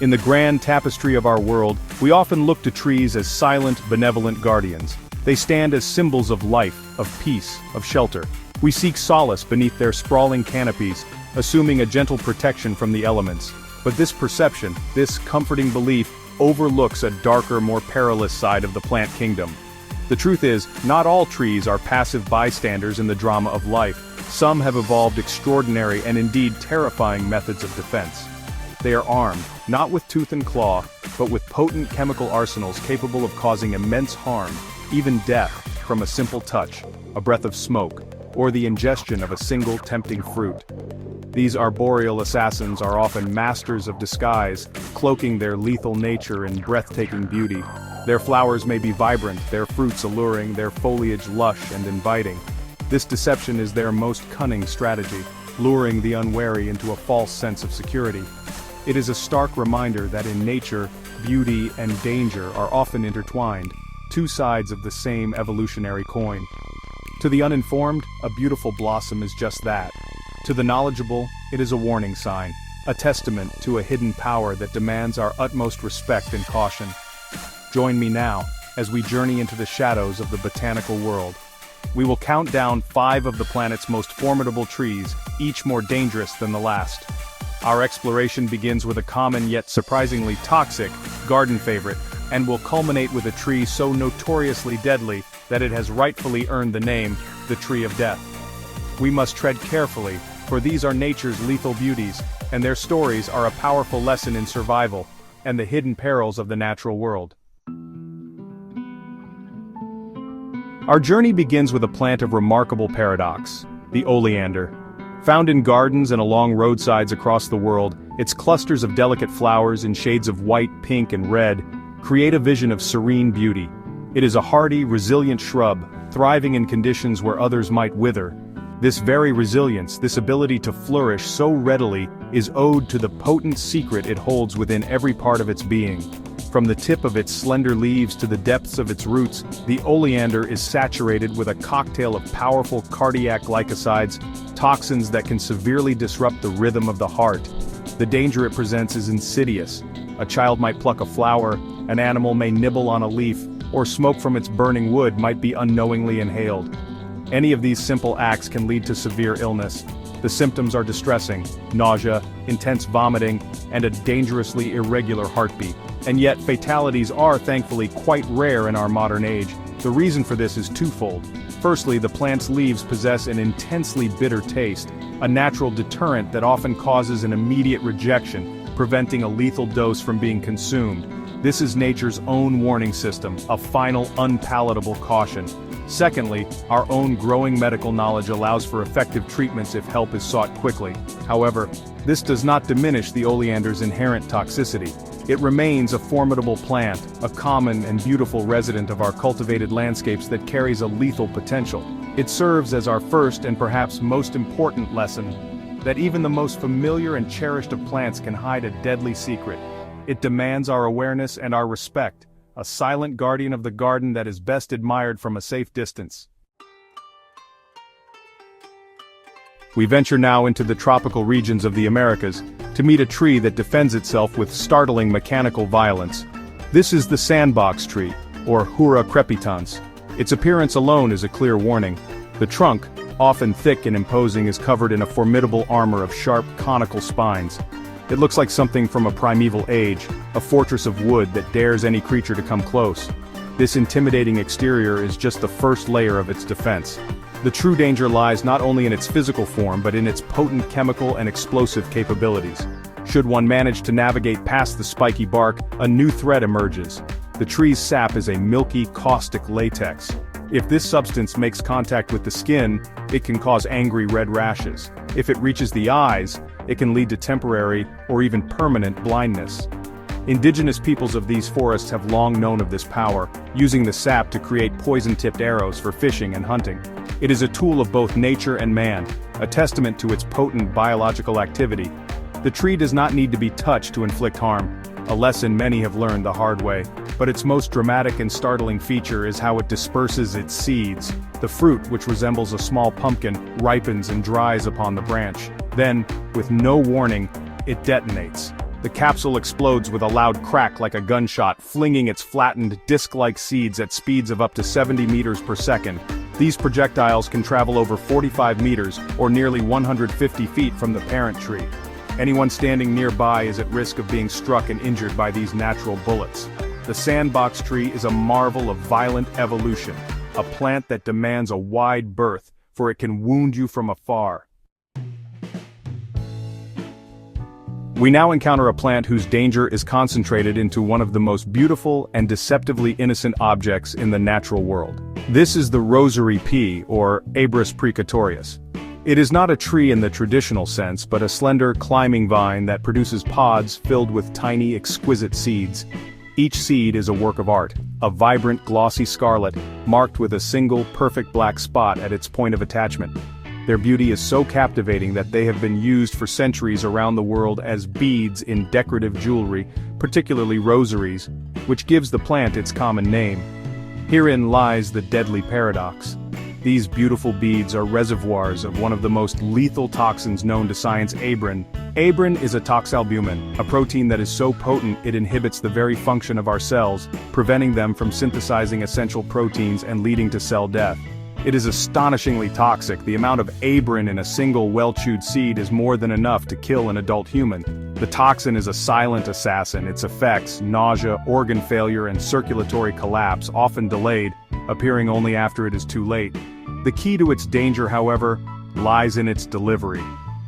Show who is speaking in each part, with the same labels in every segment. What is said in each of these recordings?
Speaker 1: In the grand tapestry of our world, we often look to trees as silent, benevolent guardians. They stand as symbols of life, of peace, of shelter. We seek solace beneath their sprawling canopies, assuming a gentle protection from the elements. But this perception, this comforting belief, overlooks a darker, more perilous side of the plant kingdom. The truth is, not all trees are passive bystanders in the drama of life. Some have evolved extraordinary and indeed terrifying methods of defense. They are armed, not with tooth and claw, but with potent chemical arsenals capable of causing immense harm, even death, from a simple touch, a breath of smoke, or the ingestion of a single tempting fruit. These arboreal assassins are often masters of disguise, cloaking their lethal nature in breathtaking beauty. Their flowers may be vibrant, their fruits alluring, their foliage lush and inviting. This deception is their most cunning strategy, luring the unwary into a false sense of security. It is a stark reminder that in nature, beauty and danger are often intertwined, two sides of the same evolutionary coin. To the uninformed, a beautiful blossom is just that. To the knowledgeable, it is a warning sign, a testament to a hidden power that demands our utmost respect and caution. Join me now, as we journey into the shadows of the botanical world. We will count down 5 of the planet's most formidable trees, each more dangerous than the last. Our exploration begins with a common yet surprisingly toxic garden favorite, and will culminate with a tree so notoriously deadly that it has rightfully earned the name, the Tree of Death. We must tread carefully, for these are nature's lethal beauties, and their stories are a powerful lesson in survival, and the hidden perils of the natural world. Our journey begins with a plant of remarkable paradox, the oleander. Found in gardens and along roadsides across the world, its clusters of delicate flowers in shades of white, pink, and red create a vision of serene beauty. It is a hardy, resilient shrub, thriving in conditions where others might wither. This very resilience, this ability to flourish so readily, is owed to the potent secret it holds within every part of its being. From the tip of its slender leaves to the depths of its roots, the oleander is saturated with a cocktail of powerful cardiac glycosides, toxins that can severely disrupt the rhythm of the heart. The danger it presents is insidious. A child might pluck a flower, an animal may nibble on a leaf, or smoke from its burning wood might be unknowingly inhaled. Any of these simple acts can lead to severe illness. The symptoms are distressing: nausea, intense vomiting, and a dangerously irregular heartbeat. And yet fatalities are thankfully quite rare in our modern age. The reason for this is twofold. Firstly, the plant's leaves possess an intensely bitter taste, a natural deterrent that often causes an immediate rejection, preventing a lethal dose from being consumed. This is nature's own warning system, a final, unpalatable caution. Secondly, our own growing medical knowledge allows for effective treatments if help is sought quickly. However, this does not diminish the oleander's inherent toxicity. It remains a formidable plant, a common and beautiful resident of our cultivated landscapes that carries a lethal potential. It serves as our first and perhaps most important lesson, that even the most familiar and cherished of plants can hide a deadly secret. It demands our awareness and our respect, a silent guardian of the garden that is best admired from a safe distance. We venture now into the tropical regions of the Americas, to meet a tree that defends itself with startling mechanical violence. This is the sandbox tree, or Hura crepitans. Its appearance alone is a clear warning. The trunk, often thick and imposing, is covered in a formidable armor of sharp, conical spines. It looks like something from a primeval age, a fortress of wood that dares any creature to come close. This intimidating exterior is just the first layer of its defense. The true danger lies not only in its physical form but in its potent chemical and explosive capabilities. Should one manage to navigate past the spiky bark, a new threat emerges. The tree's sap is a milky, caustic latex. If this substance makes contact with the skin, it can cause angry red rashes. If it reaches the eyes, it can lead to temporary or even permanent blindness. Indigenous peoples of these forests have long known of this power, using the sap to create poison-tipped arrows for fishing and hunting. It is a tool of both nature and man, a testament to its potent biological activity. The tree does not need to be touched to inflict harm, a lesson many have learned the hard way. But its most dramatic and startling feature is how it disperses its seeds. The fruit, which resembles a small pumpkin, ripens and dries upon the branch. Then, with no warning, it detonates. The capsule explodes with a loud crack like a gunshot, flinging its flattened, disc-like seeds at speeds of up to 70 meters per second. These projectiles can travel over 45 meters, or nearly 150 feet from the parent tree. Anyone standing nearby is at risk of being struck and injured by these natural bullets. The sandbox tree is a marvel of violent evolution, a plant that demands a wide berth, for it can wound you from afar. We now encounter a plant whose danger is concentrated into one of the most beautiful and deceptively innocent objects in the natural world. This is the rosary pea, or Abrus precatorius. It is not a tree in the traditional sense, but a slender, climbing vine that produces pods filled with tiny, exquisite seeds. Each seed is a work of art, a vibrant, glossy scarlet, marked with a single, perfect black spot at its point of attachment. Their beauty is so captivating that they have been used for centuries around the world as beads in decorative jewelry, particularly rosaries, which gives the plant its common name. Herein lies the deadly paradox. These beautiful beads are reservoirs of one of the most lethal toxins known to science, abrin. Abrin is a toxalbumin, a protein that is so potent it inhibits the very function of our cells, preventing them from synthesizing essential proteins and leading to cell death. It is astonishingly toxic. The amount of abrin in a single well-chewed seed is more than enough to kill an adult human. The toxin is a silent assassin. Its effects, nausea, organ failure, and circulatory collapse, often delayed, appearing only after it is too late. The key to its danger, however, lies in its delivery.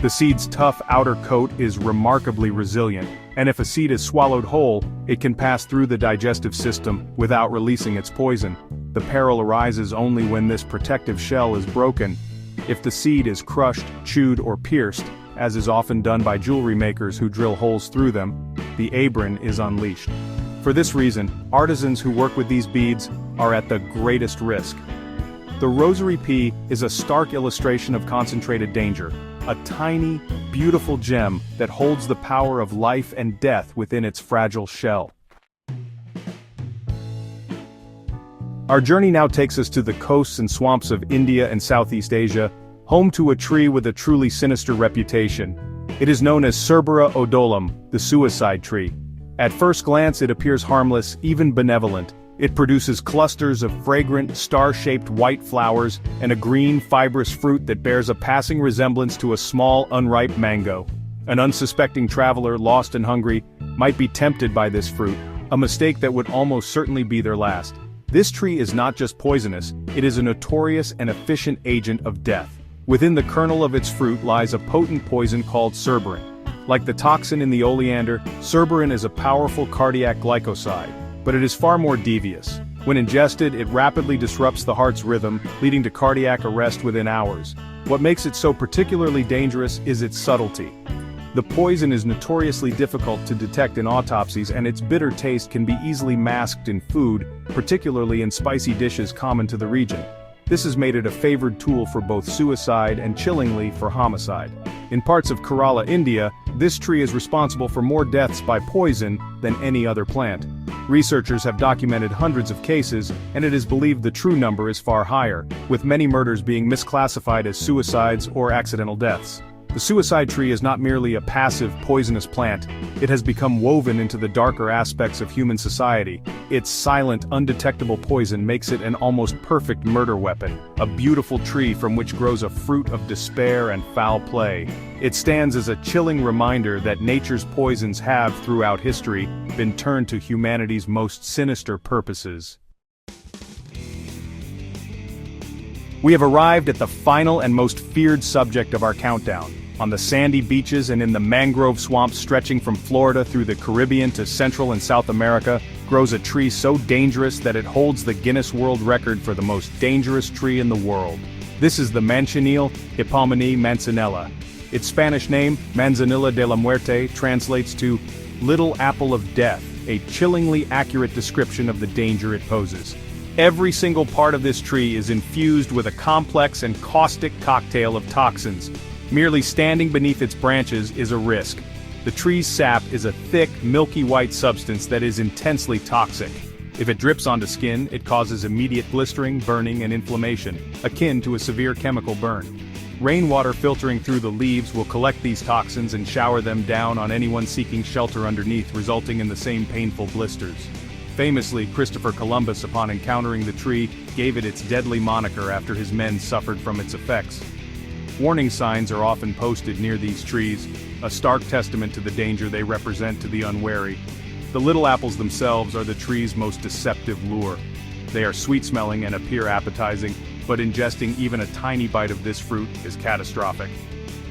Speaker 1: The seed's tough outer coat is remarkably resilient, and if a seed is swallowed whole, it can pass through the digestive system without releasing its poison. The peril arises only when this protective shell is broken. If the seed is crushed, chewed, or pierced, as is often done by jewelry makers who drill holes through them, the abrin is unleashed. For this reason, artisans who work with these beads are at the greatest risk. The rosary pea is a stark illustration of concentrated danger, a tiny, beautiful gem that holds the power of life and death within its fragile shell. Our journey now takes us to the coasts and swamps of India and Southeast Asia, home to a tree with a truly sinister reputation. It is known as Cerbera odolum, the suicide tree. At first glance it appears harmless, even benevolent. It produces clusters of fragrant, star-shaped white flowers and a green, fibrous fruit that bears a passing resemblance to a small, unripe mango. An unsuspecting traveler, lost and hungry, might be tempted by this fruit, a mistake that would almost certainly be their last. This tree is not just poisonous, it is a notorious and efficient agent of death. Within the kernel of its fruit lies a potent poison called cerberin. Like the toxin in the oleander, cerberin is a powerful cardiac glycoside. But it is far more devious. When ingested, it rapidly disrupts the heart's rhythm, leading to cardiac arrest within hours. What makes it so particularly dangerous is its subtlety. The poison is notoriously difficult to detect in autopsies, and its bitter taste can be easily masked in food, particularly in spicy dishes common to the region. This has made it a favored tool for both suicide and, chillingly, for homicide. In parts of Kerala, India, this tree is responsible for more deaths by poison than any other plant. Researchers have documented hundreds of cases, and it is believed the true number is far higher, with many murders being misclassified as suicides or accidental deaths. The suicide tree is not merely a passive, poisonous plant, it has become woven into the darker aspects of human society. Its silent, undetectable poison makes it an almost perfect murder weapon, a beautiful tree from which grows a fruit of despair and foul play. It stands as a chilling reminder that nature's poisons have, throughout history, been turned to humanity's most sinister purposes. We have arrived at the final and most feared subject of our countdown. On the sandy beaches and in the mangrove swamps stretching from Florida through the Caribbean to Central and South America, grows a tree so dangerous that it holds the Guinness World Record for the most dangerous tree in the world. This is the Manchineel Hippomenae manzanilla. Its Spanish name, Manzanilla de la Muerte, translates to Little Apple of Death, a chillingly accurate description of the danger it poses. Every single part of this tree is infused with a complex and caustic cocktail of toxins. Merely standing beneath its branches is a risk. The tree's sap is a thick, milky white substance that is intensely toxic. If it drips onto skin, it causes immediate blistering, burning, and inflammation, akin to a severe chemical burn. Rainwater filtering through the leaves will collect these toxins and shower them down on anyone seeking shelter underneath, resulting in the same painful blisters. Famously, Christopher Columbus, upon encountering the tree, gave it its deadly moniker after his men suffered from its effects. Warning signs are often posted near these trees, a stark testament to the danger they represent to the unwary. The little apples themselves are the tree's most deceptive lure. They are sweet-smelling and appear appetizing, but ingesting even a tiny bite of this fruit is catastrophic.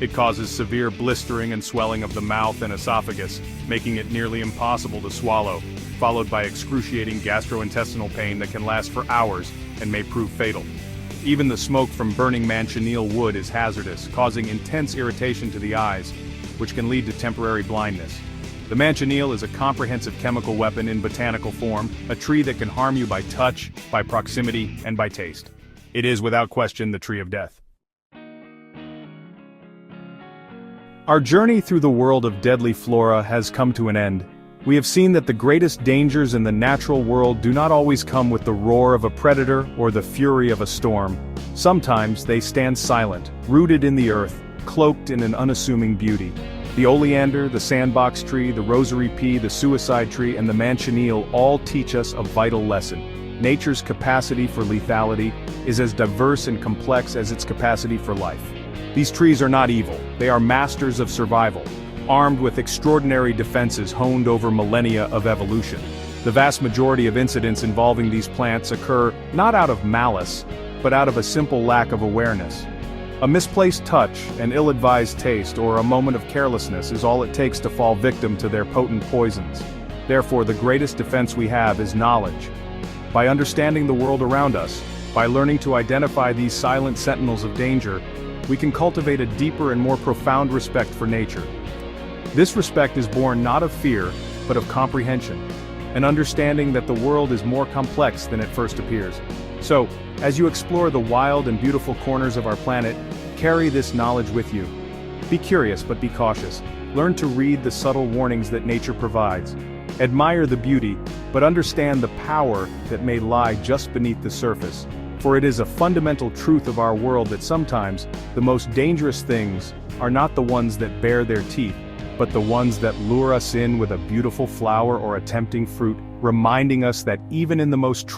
Speaker 1: It causes severe blistering and swelling of the mouth and esophagus, making it nearly impossible to swallow, followed by excruciating gastrointestinal pain that can last for hours and may prove fatal. Even the smoke from burning manchineel wood is hazardous, causing intense irritation to the eyes, which can lead to temporary blindness. The manchineel is a comprehensive chemical weapon in botanical form, a tree that can harm you by touch, by proximity, and by taste. It is without question the tree of death. Our journey through the world of deadly flora has come to an end. We have seen that the greatest dangers in the natural world do not always come with the roar of a predator or the fury of a storm. Sometimes they stand silent, rooted in the earth, cloaked in an unassuming beauty. The oleander, the sandbox tree, the rosary pea, the suicide tree, and the manchineel all teach us a vital lesson. Nature's capacity for lethality is as diverse and complex as its capacity for life. These trees are not evil, they are masters of survival, armed with extraordinary defenses honed over millennia of evolution. The vast majority of incidents involving these plants occur not out of malice, but out of a simple lack of awareness. A misplaced touch, an ill-advised taste, or a moment of carelessness is all it takes to fall victim to their potent poisons. Therefore, the greatest defense we have is knowledge. By understanding the world around us, by learning to identify these silent sentinels of danger, we can cultivate a deeper and more profound respect for nature. This respect is born not of fear, but of comprehension, an understanding that the world is more complex than it first appears. So, as you explore the wild and beautiful corners of our planet, carry this knowledge with you. Be curious but be cautious. Learn to read the subtle warnings that nature provides. Admire the beauty, but understand the power that may lie just beneath the surface. For it is a fundamental truth of our world that sometimes, the most dangerous things are not the ones that bare their teeth, but the ones that lure us in with a beautiful flower or a tempting fruit, reminding us that even in the most